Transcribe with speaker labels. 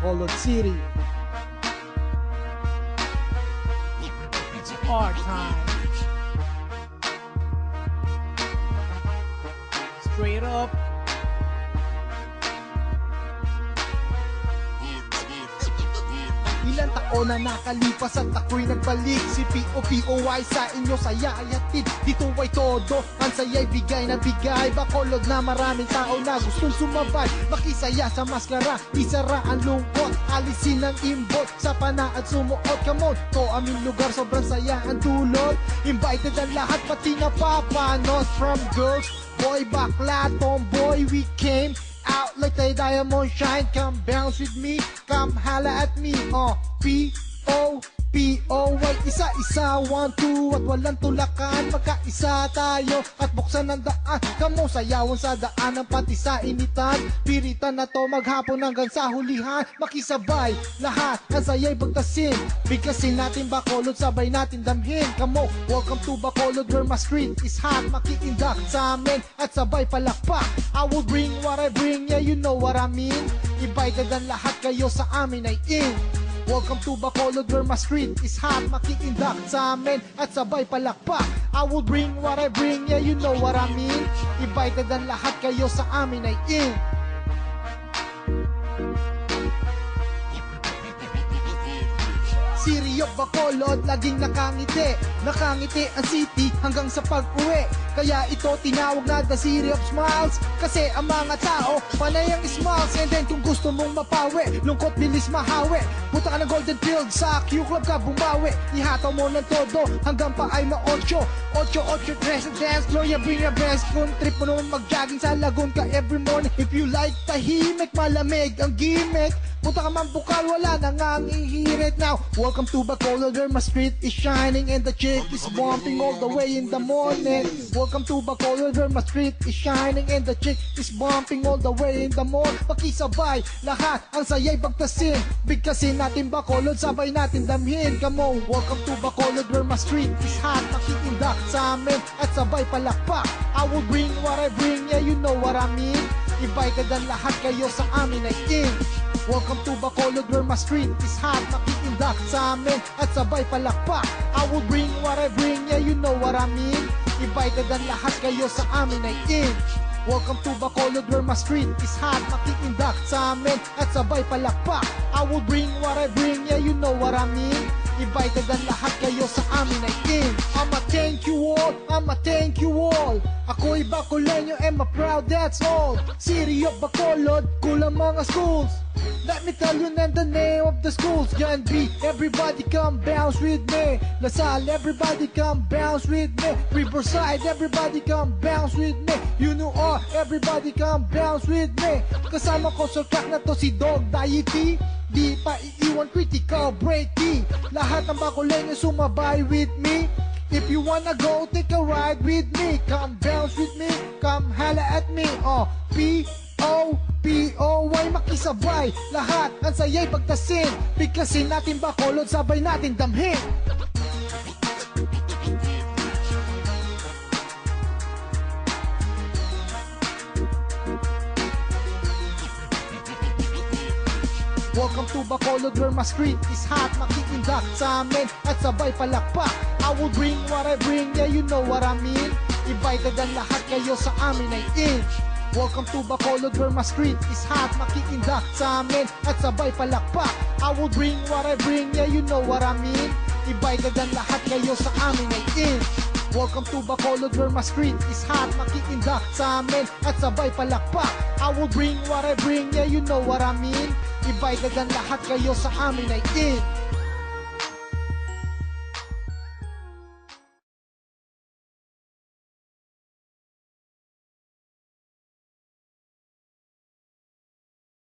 Speaker 1: Bacolod City. It's our time. Straight up. Ilang taon na nakalipas at ako'y nagbalik. Si POPOY sa inyo saya ay hatid. Dito ay todo, ang saya'y bigay na bigay. Bacolod na maraming tao na gustong sumabay. Makisaya sa maskara, isara ang lungkot. Alisin ang imbot sa pana at sumuot. Kamon, to aming lugar, sobrang saya ang dulot. Invited ang lahat, pati na papanos. From girls, boy, bakla, tomboy, we came out like the diamond shine. Come bounce with me, come holla at me. P-O-P-O-Y, isa-isa, 1, 2 at walang tulakan. Magkaisa tayo at buksan ang daan. Kamo sayawan sa daanan, pati sa initan. Piritan na to maghapon hanggang sa hulihan. Makisabay, lahat ang saya'y bagtasin. Bigkasin natin Bacolod, sabay natin damhin. Kamo, welcome to Bacolod where my street is hot. Makikindak sa amin at sabay palakpak. I will bring what I bring, yeah you know what I mean. Invited ang lahat kayo sa amin ay in. Welcome to Bacolod where my street is hot. Makikindak sa amin at sabay palakpak. I will bring what I bring, yeah you know what I mean. Invited ang lahat kayo sa amin ay in. City of Bacolod, laging nakangiti. Nakangiti ang city hanggang sa pag-uwi. Kaya ito tinawag na the City of Smiles. Kasi ang mga tao, panay ang smiles. And then kung gusto mong mapawi, lungkot bilis mahawi. Punta ka ng Golden Field, sa Q-Club ka bumawi. Ihataw mo ng todo hanggang pa ay ma-8. 8-8 dress and dance floor, yeah bring your best. Kung trip mo naman mag-jogging sa lagoon ka every morning. If you like tahimik, malamig ang gimmick. Punta ka man bukal, wala nang ang ihirit now. Welcome to Bacolod where my street is shining and the chick is bumping all the way in the morning. Welcome to Bacolod where my street is shining and the chick is bumping all the way in the morning. Pakisabay, lahat ang saya'y bagtasin. Bigkasin natin Bacolod, sabay natin damhin. Come on, welcome to Bacolod where my street is hot. Makikindak sa amin at sabay palakpak. I will bring what I bring, yeah you know what I mean. Invited ang lahat kayo sa amin ay in. Welcome to Bacolod where my street is hot. Makikindak sa amin at sabay palakpak. I will bring what I bring, yeah you know what I mean. Invited ang lahat kayo sa amin ay in. Welcome to Bacolod where my street is hot. Makikindak sa amin at sabay palakpak. I will bring what I bring, yeah you know what I mean. Invited ang lahat kayo sa amin ay in. I'ma thank you all, I'ma thank you all. Ako'y Bacoleño and I'm proud, that's all. City of Bacolod, kulang mga schools. Let me tell you then the name of the schools. Yan B, everybody come bounce with me. La Salle, everybody come bounce with me. Riverside, everybody come bounce with me. UNUR, everybody come bounce with me. Kasama ko sa track na to si Dog Diety. Di pa iiwan critical breaky. Lahat ng Bacoleño sumabay with me. If you wanna go, take a ride with me. Come bounce with me, come holla at me. P-O-P-O-Y, makisabay. Lahat ang saya'y pagtasin. Bigkasin natin Bacolod, sabay natin damhin. Welcome to Bacolod where my street is hot. Makikindak sa amin at sabay palakpak. I will bring what I bring, yeah you know what I mean. Invited ang lahat kayo sa amin ay in. Welcome to Bacolod where my street is hot. Makikindak sa amin at sabay palakpak. I will bring what I bring, yeah you know what I mean. Invited ang lahat kayo sa amin ay in. Welcome to Bacolod where my street is hot. Makikindak sa amin at sabay palakpak. I will bring what I bring, yeah you know what I mean. Invited ang lahat kayo sa amin ay in.